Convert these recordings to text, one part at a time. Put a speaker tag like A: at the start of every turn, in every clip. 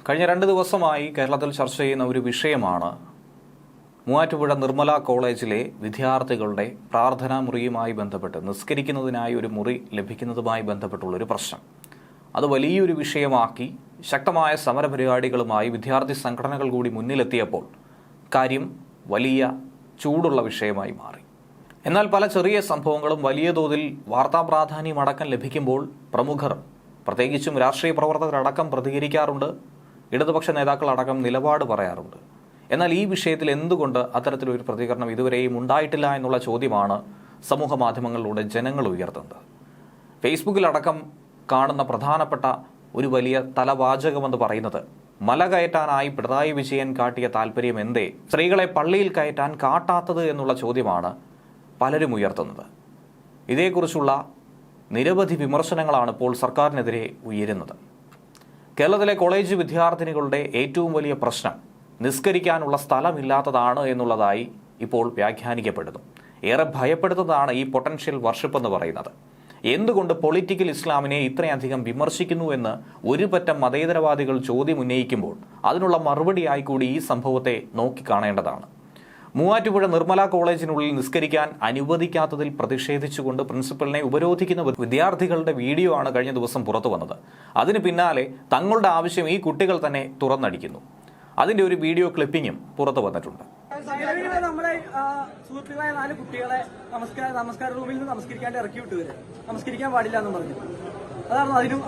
A: കഴിഞ്ഞ 2 ദിവസമായി കേരളത്തിൽ ചർച്ച ചെയ്യുന്ന ഒരു വിഷയമാണ് മൂവാറ്റുപുഴ നിർമ്മല കോളേജിലെ വിദ്യാർത്ഥികളുടെ പ്രാർത്ഥനാ മുറിയുമായി ബന്ധപ്പെട്ട് നിസ്കരിക്കുന്നതിനായി ഒരു മുറി ലഭിക്കുന്നതുമായി ബന്ധപ്പെട്ടുള്ളൊരു പ്രശ്നം. അത് വലിയൊരു വിഷയമാക്കി ശക്തമായ സമരപരിപാടികളുമായി വിദ്യാർത്ഥി സംഘടനകൾ കൂടി മുന്നിലെത്തിയപ്പോൾ കാര്യം വലിയ ചൂടുള്ള വിഷയമായി മാറി. എന്നാൽ പല ചെറിയ സംഭവങ്ങളും വലിയ തോതിൽ വാർത്താ പ്രാധാന്യം അടക്കം ലഭിക്കുമ്പോൾ പ്രമുഖർ, പ്രത്യേകിച്ചും രാഷ്ട്രീയ പ്രവർത്തകരടക്കം പ്രതികരിക്കാറുണ്ട്, ഇടതുപക്ഷ നേതാക്കളടക്കം നിലപാട് പറയാറുണ്ട്. എന്നാൽ ഈ വിഷയത്തിൽ എന്തുകൊണ്ട് അത്തരത്തിലൊരു പ്രതികരണം ഇതുവരെയും ഉണ്ടായിട്ടില്ല എന്നുള്ള ചോദ്യമാണ് സമൂഹ മാധ്യമങ്ങളിലൂടെ ജനങ്ങൾ ഉയർത്തുന്നത്. ഫേസ്ബുക്കിലടക്കം കാണുന്ന പ്രധാനപ്പെട്ട ഒരു വലിയ തലവാചകമെന്ന് പറയുന്നത്, മല കയറ്റാനായി പിണറായി വിജയൻ കാട്ടിയ താല്പര്യം എന്തേ സ്ത്രീകളെ പള്ളിയിൽ കയറ്റാൻ കാട്ടാത്തത് എന്നുള്ള ചോദ്യമാണ് പലരും ഉയർത്തുന്നത്. ഇതേക്കുറിച്ചുള്ള നിരവധി വിമർശനങ്ങളാണ് ഇപ്പോൾ സർക്കാരിനെതിരെ ഉയരുന്നത്. കേരളത്തിലെ കോളേജ് വിദ്യാർത്ഥിനികളുടെ ഏറ്റവും വലിയ പ്രശ്നം നിസ്കരിക്കാനുള്ള സ്ഥലമില്ലാത്തതാണ് എന്നുള്ളതായി ഇപ്പോൾ വ്യാഖ്യാനിക്കപ്പെടുന്നു. ഏറെ ഭയപ്പെടുത്തുന്നതാണ് ഈ പൊട്ടൻഷ്യൽ വർഷിപ്പ് എന്ന് പറയുന്നത്. എന്തുകൊണ്ട് പൊളിറ്റിക്കൽ ഇസ്ലാമിനെ ഇത്രയധികം വിമർശിക്കുന്നു എന്ന് ഒരു പറ്റം മതേതരവാദികൾ ചോദ്യം ഉന്നയിക്കുമ്പോൾ അതിനുള്ള മറുപടിയായി കൂടി ഈ സംഭവത്തെ നോക്കിക്കാണേണ്ടതാണ്. മൂവാറ്റുപുഴ നിർമ്മല കോളേജിനുള്ളിൽ നിസ്കരിക്കാൻ അനുവദിക്കാത്തതിൽ പ്രതിഷേധിച്ചുകൊണ്ട് പ്രിൻസിപ്പലിനെ ഉപരോധിക്കുന്ന വിദ്യാർത്ഥികളുടെ വീഡിയോ ആണ് കഴിഞ്ഞ ദിവസം പുറത്തു വന്നത്. അതിന് പിന്നാലെ തങ്ങളുടെ ആവശ്യം ഈ കുട്ടികൾ തന്നെ തുറന്നടിക്കുന്നു. അതിന്റെ ഒരു വീഡിയോ ക്ലിപ്പിങ്ങും പുറത്തു വന്നിട്ടുണ്ട്.
B: നമ്മുടെ സുഹൃത്തുക്കളായ 4 കുട്ടികളെ നമസ്കാര റൂമിൽ നിന്ന് നമസ്കരിക്കാണ്ട് ഇറക്കി വിട്ടുവരെ നമസ്കരിക്കാൻ പാടില്ല എന്ന് പറഞ്ഞു. അതാണ് അതിനും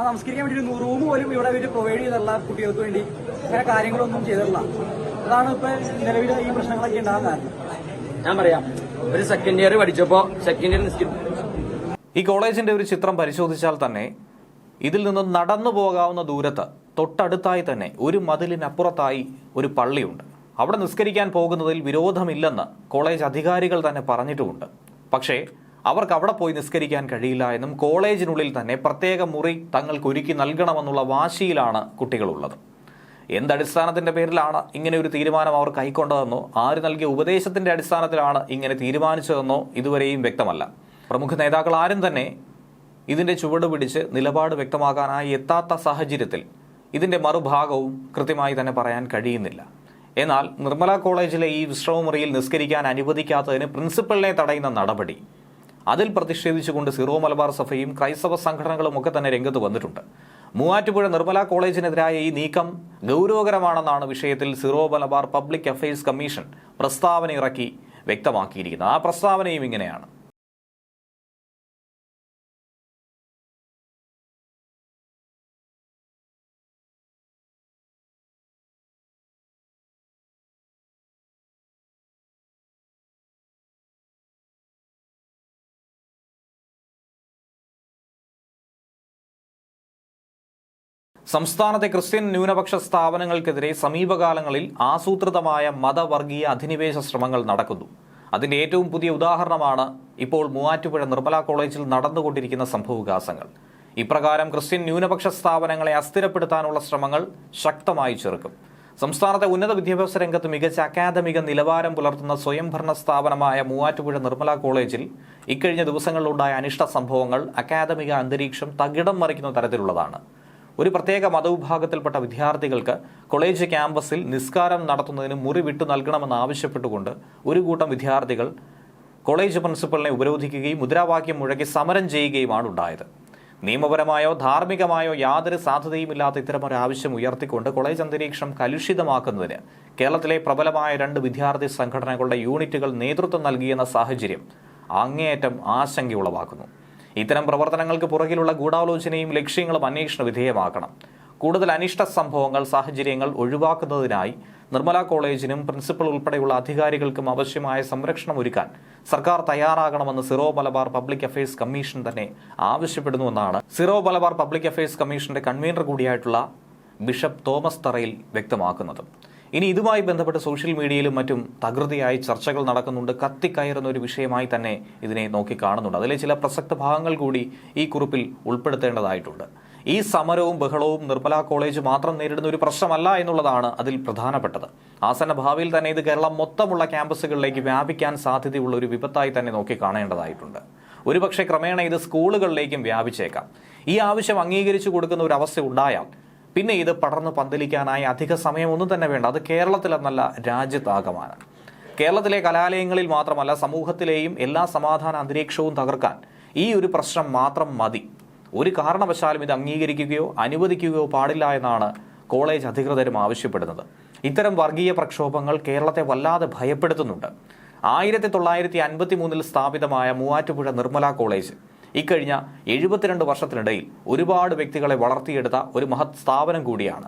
B: നമസ്കരിക്കാൻ വേണ്ടി ഒരു റൂം പോലും ഇവിടെ അവർ പ്രൊവൈഡ് ചെയ്തിട്ടുള്ള കുട്ടികൾക്ക് വേണ്ടി അങ്ങനെ കാര്യങ്ങളൊന്നും ചെയ്തിട്ടില്ല. അതാണ് ഇപ്പൊ നിലവിൽ ഈ പ്രശ്നങ്ങളൊക്കെ ഉണ്ടാകാൻ കാരണം.
C: ഞാൻ പറയാം, ഒരു സെക്കൻഡ് ഇയർ പഠിച്ചപ്പോ സെക്കൻഡ് ഇയർ
A: ഈ കോളേജിന്റെ ഒരു ചിത്രം പരിശോധിച്ചാൽ തന്നെ ഇതിൽ നിന്ന് നടന്നു പോകാവുന്ന ദൂരത്ത് തൊട്ടടുത്തായി തന്നെ ഒരു മതിലിനപ്പുറത്തായി ഒരു പള്ളിയുണ്ട്. അവിടെ നിസ്കരിക്കാൻ പോകുന്നതിൽ വിരോധമില്ലെന്ന് കോളേജ് അധികാരികൾ തന്നെ പറഞ്ഞിട്ടുമുണ്ട്. പക്ഷേ അവർക്ക് അവിടെ പോയി നിസ്കരിക്കാൻ കഴിയില്ല എന്നും കോളേജിനുള്ളിൽ തന്നെ പ്രത്യേക മുറി തങ്ങൾക്ക് ഒരുക്കി നൽകണമെന്നുള്ള വാശിയിലാണ് കുട്ടികളുള്ളത്. എന്തടിസ്ഥാനത്തിന്റെ പേരിലാണ് ഇങ്ങനെ ഒരു തീരുമാനം അവർ കൈക്കൊണ്ടതെന്നോ ആര് നൽകിയ ഉപദേശത്തിന്റെ അടിസ്ഥാനത്തിലാണ് ഇങ്ങനെ തീരുമാനിച്ചതെന്നോ ഇതുവരെയും വ്യക്തമല്ല. പ്രമുഖ നേതാക്കൾ ആരും തന്നെ ഇതിന്റെ ചുവട് പിടിച്ച് നിലപാട് വ്യക്തമാക്കാനായി എത്താത്ത സാഹചര്യത്തിൽ ഇതിന്റെ മറുഭാഗവും കൃത്യമായി തന്നെ പറയാൻ കഴിയുന്നില്ല. എന്നാൽ നിർമ്മല കോളേജിലെ ഈ വിശ്രമമുറിയിൽ നിസ്കരിക്കാൻ അനുവദിക്കാത്തതിന് പ്രിൻസിപ്പലിനെ തടയുന്ന നടപടി, അതിൽ പ്രതിഷേധിച്ചുകൊണ്ട് സിറോ മലബാർ സഭയും ക്രൈസ്തവ സംഘടനകളും ഒക്കെ തന്നെ രംഗത്ത് വന്നിട്ടുണ്ട്. മൂവാറ്റുപുഴ നിർമ്മല കോളേജിനെതിരായ ഈ നീക്കം ഗൗരവകരമാണെന്നാണ് വിഷയത്തിൽ Syro Malabar public affairs commission പ്രസ്താവന ഇറക്കി വ്യക്തമാക്കിയിരിക്കുന്നത്. ആ പ്രസ്താവനയും ഇങ്ങനെയാണ്: സംസ്ഥാനത്തെ ക്രിസ്ത്യൻ ന്യൂനപക്ഷ സ്ഥാപനങ്ങൾക്കെതിരെ സമീപകാലങ്ങളിൽ ആസൂത്രിതമായ മതവർഗീയ അധിനിവേശ ശ്രമങ്ങൾ നടക്കുന്നു. അതിന്റെ ഏറ്റവും പുതിയ ഉദാഹരണമാണ് ഇപ്പോൾ മൂവാറ്റുപുഴ നിർമ്മല കോളേജിൽ നടന്നുകൊണ്ടിരിക്കുന്ന സംഭവവികാസങ്ങൾ. ഇപ്രകാരം ക്രിസ്ത്യൻ ന്യൂനപക്ഷ സ്ഥാപനങ്ങളെ അസ്ഥിരപ്പെടുത്താനുള്ള ശ്രമങ്ങൾ ശക്തമായി ചെറുക്കും. സംസ്ഥാനത്തെ ഉന്നത വിദ്യാഭ്യാസ രംഗത്ത് മികച്ച അക്കാദമിക നിലവാരം പുലർത്തുന്ന സ്വയംഭരണ സ്ഥാപനമായ മൂവാറ്റുപുഴ നിർമ്മല കോളേജിൽ ഇക്കഴിഞ്ഞ ദിവസങ്ങളിലുണ്ടായ അനിഷ്ട സംഭവങ്ങൾ അക്കാദമിക അന്തരീക്ഷം തകിടം മറിക്കുന്ന തരത്തിലുള്ളതാണ്. ഒരു പ്രത്യേക മതവിഭാഗത്തിൽപ്പെട്ട വിദ്യാർത്ഥികൾക്ക് കോളേജ് ക്യാമ്പസിൽ നിസ്കാരം നടത്തുന്നതിന് മുറി വിട്ടു നൽകണമെന്ന് ആവശ്യപ്പെട്ടുകൊണ്ട് ഒരു കൂട്ടം വിദ്യാർത്ഥികൾ കോളേജ് പ്രിൻസിപ്പലിനെ ഉപരോധിക്കുകയും മുദ്രാവാക്യം മുഴക്കി സമരം ചെയ്യുകയുമാണ് ഉണ്ടായത്. നിയമപരമായോ ധാർമ്മികമായോ യാതൊരു സാധ്യതയുമില്ലാത്ത ഇത്തരമൊരു ആവശ്യം ഉയർത്തിക്കൊണ്ട് കോളേജ് അന്തരീക്ഷം കലുഷിതമാക്കുന്നതിന് കേരളത്തിലെ പ്രബലമായ 2 വിദ്യാർത്ഥി സംഘടനകളുടെ യൂണിറ്റുകൾ നേതൃത്വം നൽകിയെന്ന സാഹചര്യം അങ്ങേയറ്റം ആശങ്കയുളവാക്കുന്നു. ഇത്തരം പ്രവർത്തനങ്ങൾക്ക് പുറകിലുള്ള ഗൂഢാലോചനയും ലക്ഷ്യങ്ങളും അന്വേഷണ വിധേയമാക്കണം. കൂടുതൽ അനിഷ്ട സംഭവങ്ങൾ, സാഹചര്യങ്ങൾ ഒഴിവാക്കുന്നതിനായി നിർമ്മല കോളേജിനും പ്രിൻസിപ്പൽ ഉൾപ്പെടെയുള്ള അധികാരികൾക്കും ആവശ്യമായ സംരക്ഷണം ഒരുക്കാൻ സർക്കാർ തയ്യാറാകണമെന്ന് Syro Malabar public affairs commission തന്നെ ആവശ്യപ്പെടുന്നുവെന്നാണ് സിറോ മലബാർ പബ്ലിക് അഫയേഴ്സ് കമ്മീഷന്റെ കൺവീനർ കൂടിയായിട്ടുള്ള ബിഷപ്പ് തോമസ് തറയിൽ വ്യക്തമാക്കുന്നത്. ഇനി ഇതുമായി ബന്ധപ്പെട്ട് സോഷ്യൽ മീഡിയയിലും മറ്റും തകൃതിയായി ചർച്ചകൾ നടക്കുന്നുണ്ട്. കത്തിക്കയറുന്ന ഒരു വിഷയമായി തന്നെ ഇതിനെ നോക്കിക്കാണുന്നുണ്ട്. അതിലെ ചില പ്രസക്ത ഭാഗങ്ങൾ കൂടി ഈ കുറിപ്പിൽ ഉൾപ്പെടുത്തേണ്ടതായിട്ടുണ്ട്. ഈ സമരവും ബഹളവും നിർമ്മല കോളേജ് മാത്രം നേരിടുന്ന ഒരു പ്രശ്നമല്ല എന്നുള്ളതാണ് അതിൽ പ്രധാനപ്പെട്ടത്. ആസന്ന ഭാവിയിൽ തന്നെ ഇത് കേരളം മൊത്തമുള്ള ക്യാമ്പസുകളിലേക്ക് വ്യാപിക്കാൻ സാധ്യതയുള്ള ഒരു വിപത്തായി തന്നെ നോക്കിക്കാണേണ്ടതായിട്ടുണ്ട്. ഒരുപക്ഷെ ക്രമേണ ഇത് സ്കൂളുകളിലേക്കും വ്യാപിച്ചേക്കാം. ഈ ആവശ്യം അംഗീകരിച്ചു കൊടുക്കുന്ന ഒരു അവസ്ഥ ഉണ്ടായാൽ പിന്നെ ഇത് പടർന്ന് പന്തലിക്കാനായി അധിക സമയമൊന്നും തന്നെ വേണ്ട. അത് കേരളത്തിലെന്നല്ല, രാജ്യത്താകമാനം. കേരളത്തിലെ കലാലയങ്ങളിൽ മാത്രമല്ല, സമൂഹത്തിലെയും എല്ലാ സമാധാന അന്തരീക്ഷവും തകർക്കാൻ ഈ ഒരു പ്രശ്നം മാത്രം മതി. ഒരു കാരണവശാലും ഇത് അംഗീകരിക്കുകയോ അനുവദിക്കുകയോ പാടില്ല എന്നാണ് കോളേജ് അധികൃതരും ആവശ്യപ്പെടുന്നത്. ഇത്തരം വർഗീയ പ്രക്ഷോഭങ്ങൾ കേരളത്തെ വല്ലാതെ ഭയപ്പെടുത്തുന്നുണ്ട്. 1953 സ്ഥാപിതമായ മൂവാറ്റുപുഴ നിർമ്മല കോളേജ് ഇക്കഴിഞ്ഞ 72 വർഷത്തിനിടയിൽ ഒരുപാട് വ്യക്തികളെ വളർത്തിയെടുത്ത ഒരു മഹത് സ്ഥാപനം കൂടിയാണ്.